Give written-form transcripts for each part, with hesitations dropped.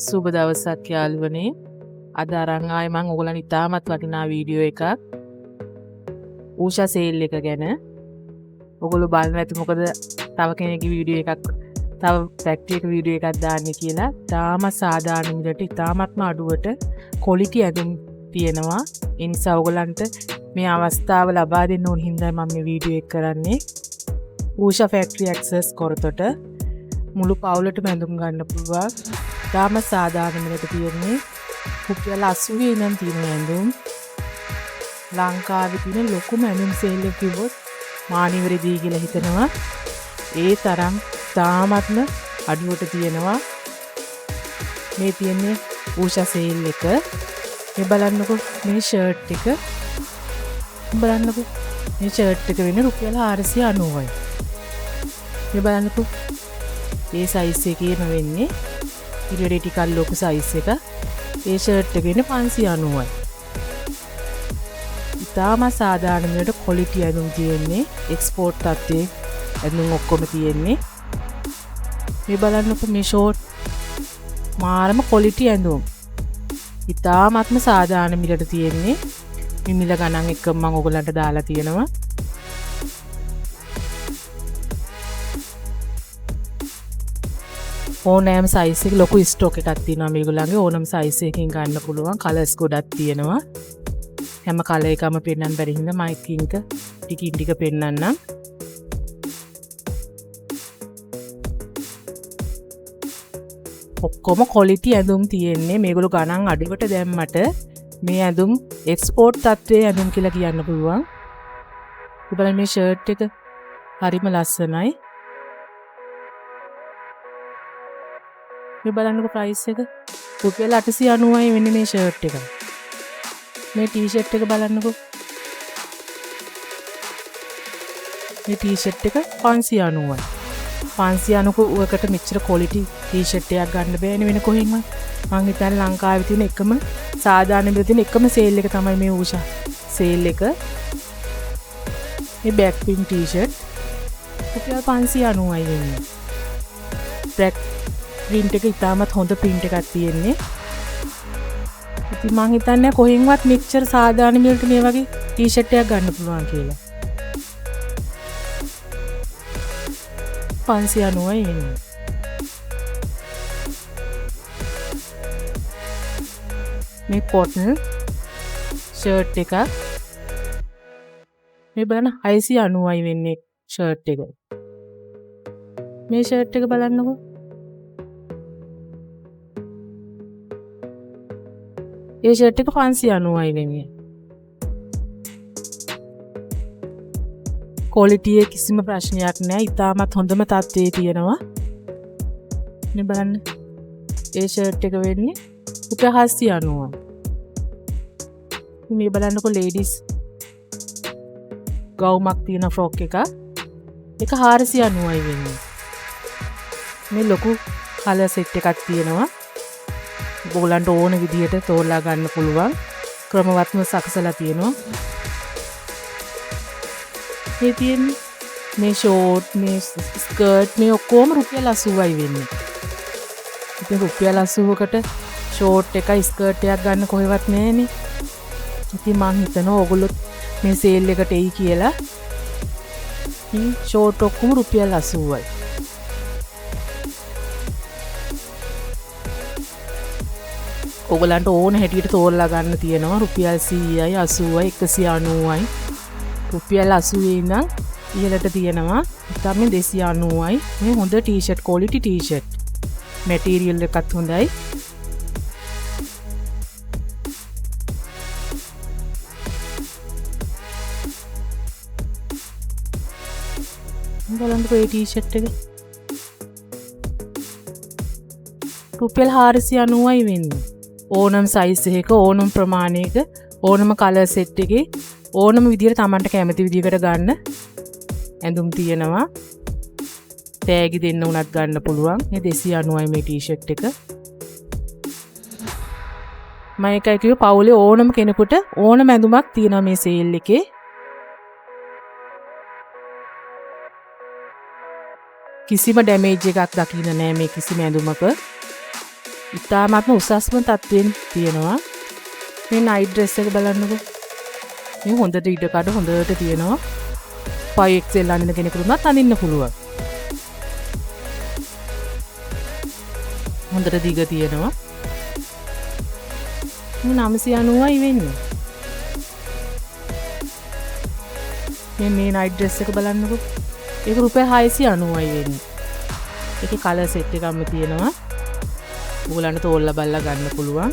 සුබ දවසක් යාළුවනේ. අද අරන් ආයේ මම ඔයගලන්ට ඉතාමත් වටිනා වීඩියෝ එකක් ඌෂා සේල් එක ගැන. ඔයගොල්ලෝ බලන්න ඇති මොකද තව කෙනෙක්ගේ වීඩියෝ එකක් තව ෆැක්ටරි එක වීඩියෝ එකක් දාන්නේ කියලා. තාමත් සාධාරණ මිලට ඉතාමත්ම අඩුවට ක්වොලිටි ඇඳුම් තියෙනවා. ඒ නිසා ඔයගලන්ට මේ අවස්ථාව ලබා දෙන්න ඕන හින්දා මම මේ වීඩියෝ එක කරන්නේ. ඌෂා ෆැක්ටරි ඇක්සස් කරතොට මුළු පවුලටම ඇඳුම් ගන්න පුළුවන්. තාම සාධාරණ මිලට තියෙන්නේ රුපියල් 80 ඉඳන් තියෙන ඇඳුම්. ලංකාවේ තියෙන ලොකුම ඇඳුම් සේල් එක කිව්වොත් මානිවරදී කියලා හිතනවා. ඒ තරම් තාමත්ම අඩුවට තියෙනවා. මේ තියෙන්නේ ඌෂා සේල් එක. මේ බලන්නකෝ මේ ෂර්ට් එක. බලන්නකෝ මේ ෂර්ට් එක වෙන්නේ රුපියල් 490යි. මේ බලන්නකෝ මේ සයිස් එකේම වෙන්නේ ඉරියඩේ ටිකක් ලොකු සයිස් එක. ඒ ෂර්ට් එක වෙන්නේ 590යි. ඉතාම සාධාරණ මිලට ක්වොලිටි ඇඳුම් තියෙන්නේ. එක්ස්පෝර්ට් තත්ත්වයේ ඇඳුම් ඔක්කොම තියෙන්නේ. මේ බලන්නකො මේ ෂෝට් මාරම ක්වොලිටි ඇඳුම්. ඉතාමත්ම සාධාරණ මිලට තියෙන්නේ. මේ මිල ගණන් එක මම ඔයගලන්ට දාලා තියෙනවා. ඕනෑම සයිස් එක ලොකු ස්ටොක් එකක් තියෙනවා මේගොල්ලන්ගේ. ඕනම සයිස් එකකින් ගන්න පුළුවන්. කලර්ස් ගොඩක් තියෙනවා. හැම කලර් එකම පෙන්වන්න බැරි හින්දා මම ටිකින් ටික පෙන්වන්නම්. ඔක්කොම ක්වොලිටි ඇඳුම් තියෙන්නේ. මේගොල්ලෝ ගණන් අඩුවට දැම්මට මේ ඇඳුම් එක්ස්පෝර්ට් තත්ත්වයේ ඇඳුම් කියලා කියන්න පුළුවන්. ඉතින් මේ ෂර්ට් එක හරිම ලස්සනයි. මේ බලන්නකො ප්‍රයිස් එක රුපියල් 890යි වෙන්නේ මේ ෂර්ට් එක. මේ ටී-ෂර්ට් එක බලන්නකො. මේ ටී-ෂර්ට් එක 590යි. 590කට මෙච්චර ක්වොලිටි ටී-ෂර්ට් එකක් ගන්න බෑනේ වෙන කොහෙන්වත්. මං හිතන්නේ ලංකාවේ තියෙන එකම සාධාරණ මිල තියෙන එකම සේල් එක තමයි මේ ඌෂා සේල් එක. මේ බෑක් පින් ටී-ෂර්ට් රුපියල් 590යි වෙන්නේ. බ්ලැක් print එක ඉතාමත් හොඳ print එකක් තියෙන්නේ. ඉතින් මං හිතන්නේ කොහෙන්වත් මෙච්චර සාධාරණ මිලට මේ වගේ ටී-ෂර්ට් එකක් ගන්න පුළුවන් කියලා. 590යි එන්නේ. මේ කොටන් ෂර්ට් එක මේ බලන්න 690යි වෙන්නේ ෂර්ට් එක. මේ ෂර්ට් එක බලන්නකෝ. ඒ ෂර්ට් එක 590යි වෙන්නේ. ක්වොලිටි එක කිසිම ප්‍රශ්නයක් නැහැ. ඉතාමත් හොඳම තත්ත්වයේ තියෙනවා. මේ බලන්න. ඒ ෂර්ට් එක වෙන්නේ රුපියල් 790යි. මේ බලන්නකෝ ලේඩිස් ගවුමක් තියෙන ෆ්‍රොක් එක. ඒක 490යි වෙන්නේ. මේ ලොකු කලර් සෙට් එකක් තියෙනවා. ඔයගොල්ලන්ට ඕන විදිහට තෝරලා ගන්න පුළුවන්. ක්‍රමවත්ව සකසලා තියෙනවා. මේ තියෙන්නේ මේ ෂෝට් මේ ස්කර්ට් මේ ඔක්කොම රුපියල් 80යි වෙන්නේ. ඉතින් රුපියල් 80කට ෂෝට් එකයි ස්කර්ට් එකක් ගන්න කොහෙවත් නැහැනේ. ඉතින් මම හිතනවා ඔයගොල්ලෝ මේ සේල් එකට එයි කියලා. මේ ෂෝට් ඔක්කොම රුපියල් 80යි. ඔයගලන්ට ඕන හැටියට තෝරලා ගන්න තියෙනවා. රුපියල් 100යි 80යි 190යි. රුපියල් 80 ඉඳන් ඉහළට තියෙනවා. ඉතින් මේ 290යි. මේ හොඳ ටී-ෂර්ට් ක්වොලිටි ටී-ෂර්ට්. මැටීරියල් එකත් හොඳයි. බලන්නකෝ මේ ටී-ෂර්ට් එක. රුපියල් 490යි වෙන්නේ. ඕනම සයිස් එකක ඕනම ප්‍රමාණයක ඕනම කලර් සෙට් එකේ ඕනම විදිහට Tamanට කැමති විදිහකට ගන්න ඇඳුම් තියෙනවා. තෑගි දෙන්න උනත් ගන්න පුළුවන්. මේ 290යි මේ ටී-ෂර්ට් එක. මම එකයි කිව්වේ පවුලේ ඕනම කෙනෙකුට ඕනම ඇඳුමක් තියෙනවා මේ සේල් එකේ. කිසිම ඩැමේජ් එකක් දකින්න නෑ මේ කිසිම ඇඳුමක. ඉතාමත්ම උසස්ම තත්ත්වයෙන් තියෙනවා. මේ නයිට් ඩ්‍රෙස් එක බලන්නකෝ. මේ හොඳට ඉඩකඩ හොඳට තියෙනවා. 5XL අඳින කෙනෙකුට උනත් අඳින්න පුළුවන්. හොඳට දිග තියෙනවා. මේ 990යි වෙන්නේ. මේ නයිට් ඩ්‍රෙස් එක බලන්නකෝ. ඒක රුපියල් 690යි වෙන්නේ. ඒකේ කලර් සෙට් එකක්ම තියෙනවා. ඔයගලන්ට තෝරලා බලලා ගන්න පුළුවන්.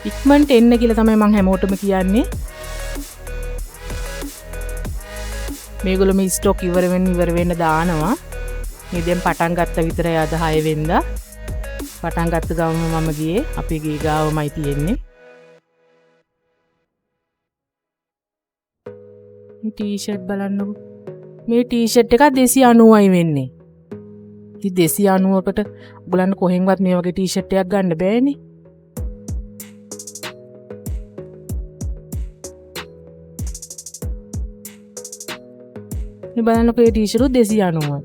ඉක්මනට එන්න කියලා තමයි මම හැමෝටම කියන්නේ. මේගොල්ලෝ මේ ස්ටොක් ඉවර වෙන්න දානවා. මේ දැන් පටන් ගත්ත විතරයි අද 6 වෙනිදා. පටන් ගත්ත ගමම මම ගියේ. අපේ ගේ ගාවමයි තියෙන්නේ. මේ ටී-ෂර්ට් බලන්නකෝ. මේ ටී-ෂර්ට් එක 290යි වෙන්නේ. ඉතින් 290කට ඔයගලන්ට කොහෙන්වත් මේ වගේ ටී-ෂර්ට් එකක් ගන්න බෑනේ. මේ බලන්නකෝ මේ ටී-ෂර්ට් 290යි.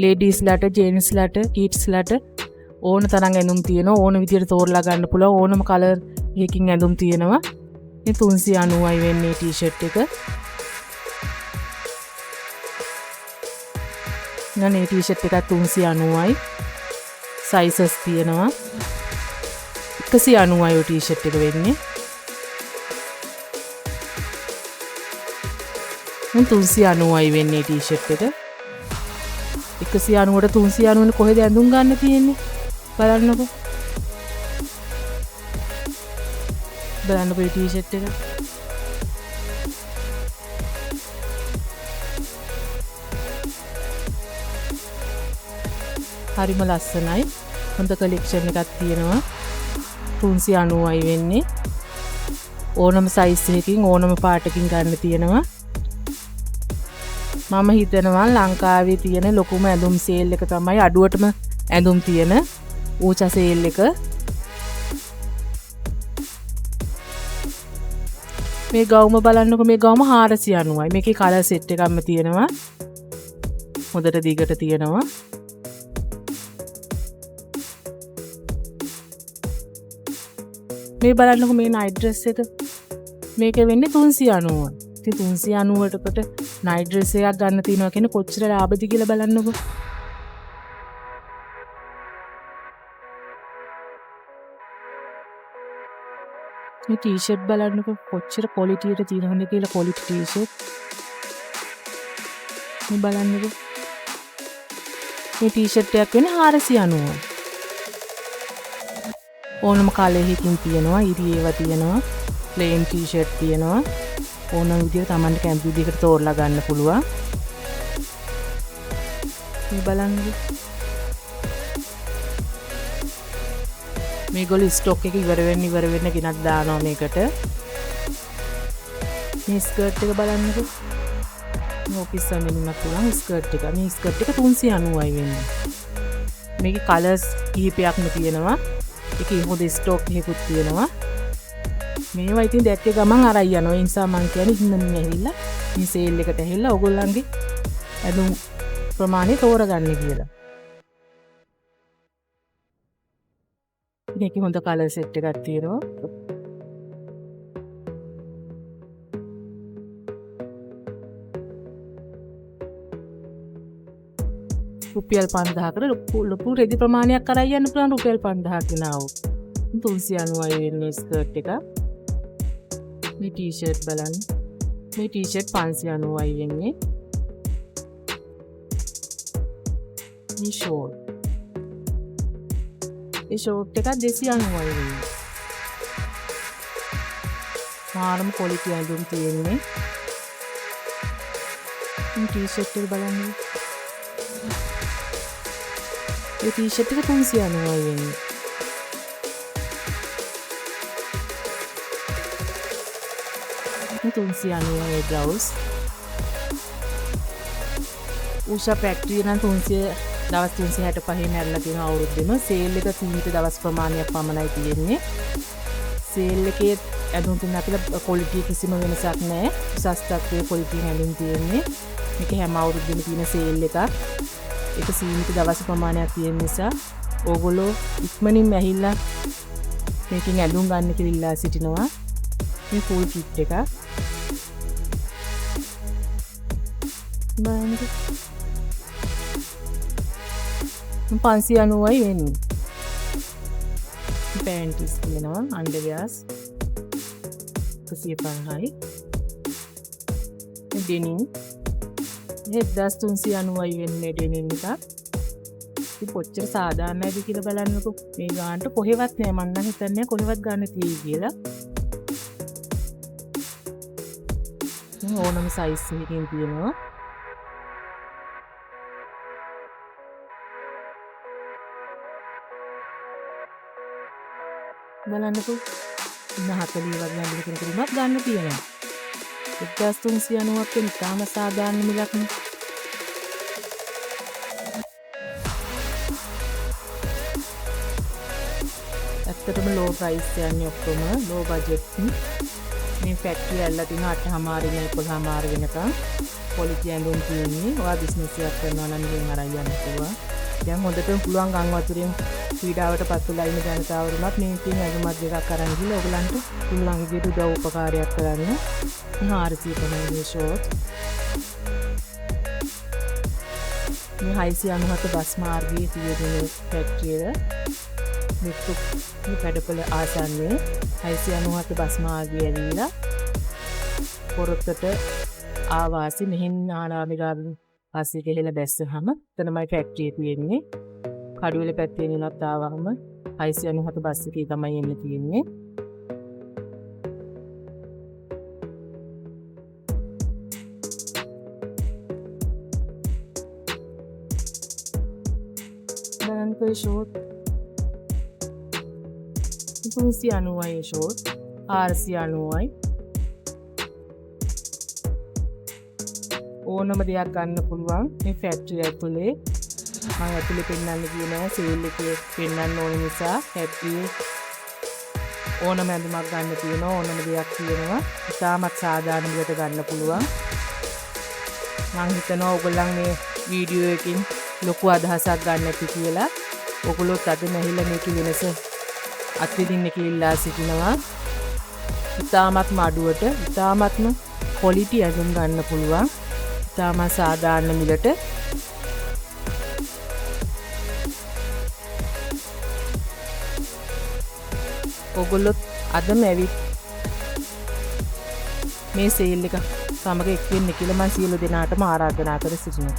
ලේඩීස්ලාට, ජෙන්ට්ස්ලාට, කිඩ්ස්ලාට ඕන තරම් ඇඳුම් තියෙනවා. ඕන විදියට තෝරලා ගන්න පුළුවන්. ඕනම කලර් එකකින් ඇඳුම් තියෙනවා. මේ 390යි වෙන්නේ ටී-ෂර්ට් එක. නනේ ටී-ෂර්ට් එකත් 390යි. සයිසස් තියෙනවා. 190යි ටී-ෂර්ට් එක වෙන්නේ. 390යි වෙන්නේ ටී-ෂර්ට් එක. 190ට 390 කොහෙද ඇඳුම් ගන්න තියෙන්නේ? බලන්නකෝ. බලන්නකෝ මේ ටී-ෂර්ට් එක. හරිම ලස්සනයි. හොඳ කලෙක්ෂන් එකක් තියෙනවා. 390යි වෙන්නේ. ඕනම සයිස් එකකින් ඕනම පාටකින් ගන්න තියෙනවා. මම හිතනවා ලංකාවේ තියෙන ලොකුම ඇඳුම් සේල් එක තමයි අඩුවටම ඇඳුම් තියෙන ඌචා සේල් එක. මේ ගවුම බලන්නකො. මේ ගවුම 490යි. මේකේ කලර් සෙට් එකක්ම තියෙනවා. හොඳට දිගට තියෙනවා. මේ බලන්නකො මේ නයිට් ඩ්‍රෙස් එක. මේක වෙන්නේ 390යි. ඉතින් 390කට නයිට් ඩ්‍රෙස් එකක් ගන්න තියනවා කියන්නේ කොච්චර ලාභද කියලා බලන්නකො. මේ ටී-ෂර්ට් බලන්නකො කොච්චර ක්වොලිටියට තියෙනවද කියලා. ක්වොලිටි ටී-ෂර්ට් මේ බලන්නකො. මේ ටී-ෂර්ට් එකක් වෙන්නේ 490යි. ඕනම කලරයකින් තියෙනවා. ඉරි ඒවා තියෙනවා. ප්ලේන් ටී-ෂර්ට් තියෙනවා. ඕනම විදිහට Tamanට කැමති විදිහකට තෝරලා ගන්න පුළුවන්. මේ බලන්න. මේගොල්ලෝ ස්ටොක් එක ඉවර වෙන්න ගෙනත් දානවා මේකට. මේ ස්කර්ට් එක බලන්නකෝ. මේ ඔෆිස් අඳින්න පුළුවන් ස්කර්ට් එක. මේ ස්කර්ට් එක 390යි වෙන්නේ. මේකේ කලර්ස් කිහිපයක්ම තියෙනවා. ඒකේ හොඳ ස්ටොක් එකකුත් තියෙනවා. මේවා ඉතින් දැක්ක ගමන් අරන් යනවා. ඒ නිසා මම කියන්නේ ඉන්නමින් ඇවිල්ලා මේ සේල් එකට ඇවිල්ලා ඔයගොල්ලන්ගේ ඇඳුම් ප්‍රමාණය තෝරගන්න කියලා. මේකේ හොඳ කලර් සෙට් එකක් තියෙනවා. රුපියල් 5000කට ලොකු රෙදි ප්‍රමාණයක් අරන් යන්න පුළුවන්. රුපියල් 5000ක් ගෙනාවොත් 390යි වෙන්නේ ස්කර්ට් එක. මේ ටී-ෂර්ට් බලන්න. මේ ටී-ෂර්ට් 590යි වෙන්නේ. මේ ෂෝට්. ඒ ෂෝට් එක 290යි වෙන්නේ. මාරම ක්වොලිටි ඇඳුම් තියෙන්නේ. මේ ටී-ෂර්ට් එක බලන්න. ඒ ටී-ෂර්ට් එක 390යි වෙන්නේ. මේ 390යි බ්ලවුස්. උෂා ෆැක්ටරි නම් 300 දවස් 365 නැරලා තියෙන අවුරුද්දෙම සේල් එක සීමිත දවස් ප්‍රමාණයක් පමණයි තියෙන්නේ. සේල් එකේ ඇඳුම් තුන අපිට ක්වොලිටි කිසිම වෙනසක් නැහැ. උසස් තත්ත්වයේ ක්වොලිටි ඇඳුම් තියෙන්නේ. මේක හැම අවුරුද්දෙම තියෙන සේල් එකක්. ඒක සීමිත දවස් ප්‍රමාණයක් තියෙන නිසා ඕගොල්ලෝ ඉක්මනින් ඇහිල්ලා මේකෙන් ඇඳුම් ගන්න කියලා ඉල්ලා සිටිනවා. මේ ෆුල් කිට් එක. බලන්න. 590යි වෙන්නේ. පැන්ටිස් තියෙනවා අන්ඩර්වියර්ස් 150යි. ඩෙනිම් 1390යි වෙන්නේ ඩෙනිම් එක. ඉතින් කොච්චර සාධාරණයිද කියලා බලන්නකො. මේ ගානට කොහෙවත් නෑ මම නම් හිතන්නේ කොහෙවත් ගන්න තියෙයි කියලා. ඕනම සයිස් එකකින් තියෙනවා. බලන්නකො. ඉන්න 40 වගේ අඳින කෙනෙකුට ගන්න තියෙනවා. 1390ක් වෙන තාම සාධාරණ මිලක් නේ. ඇත්තටම ලෝ ප්‍රයිස් යන්නේ ඔක්කොම ලෝ බජට්. මේ ෆැක්ටරි ඇල්ල තියෙන 8:00 ඉඳන් 11:00 වෙනකම් ක්වොලිටි ඇඳුම් තියෙන්නේ. ඔයා බිස්නස් එකක් කරනවා නම් ඉතින් අරන් යන්න පුළුවන්. දැන් හොඳටම පුළුවන් ගම් වතුරෙන් පීඩාවට පත් වෙලා ඉන්න ජනතාවරුන්වත් මේකෙන් ඇඳුමක් දෙකක් අරන් ගිහලා ඔයගලන්ට පුළුවන් විදිහට උදව් උපකාරයක් කරන්න. 450 ෂෝට්. මේ 697 බස් මාර්ගයේ තියෙන ෆැක්ටරිය මේ පැඩපල ආසන්නයේ 697 බස් මාර්ගය ඇවිල්ලා පොරොත්තට ආවාසි මෙහෙන් ආනාමිගාම පස්සේ ගිහලා බැස්සහම එතනමයි ෆැක්ටරිය තියෙන්නේ. කඩුවෙල පැත්තේ නිලත් ආවම 697 බස් එකේ තමයි එන්න තියෙන්නේ. බලන්න ෂෝට් 390යි ෂෝට් 490යි. ඕනම දෙයක් ගන්න පුළුවන් මේ ෆැක්ටරි ඇතුලේ. මම ඇතුලේ පෙන්නන්න ගියේ නෑ සේල් එකේ පෙන්නන්න ඕන නිසා ෆැක්ටරි ඕනම ඇඳුමක් ගන්න තියෙනවා ඕනම දෙයක් තියෙනවා. ඉතාමත් සාධාරණ විදිහට ගන්න පුළුවන්. මම හිතනවා ඔයගොල්ලන් මේ වීඩියෝ එකකින් ලොකු අදහසක් ගන්න ඇති කියලා. ඔයගොල්ලෝ අද නැහිලා මේකේ වෙනස අත්විඳින්න කියලා සිටිනවා. ඉතාමත්ම අඩුවට ඉතාමත්ම ක්වොලිටි ඇඳුම් ගන්න පුළුවන්. ඉතාමත් සාධාරණ මිලට ඔයගොල්ලොත් අදම ඇවිත් මේ සේල් එක සමග එක් වෙන්න කියලා මම සියලු දෙනාටම ආරාධනා කර සිටිනවා.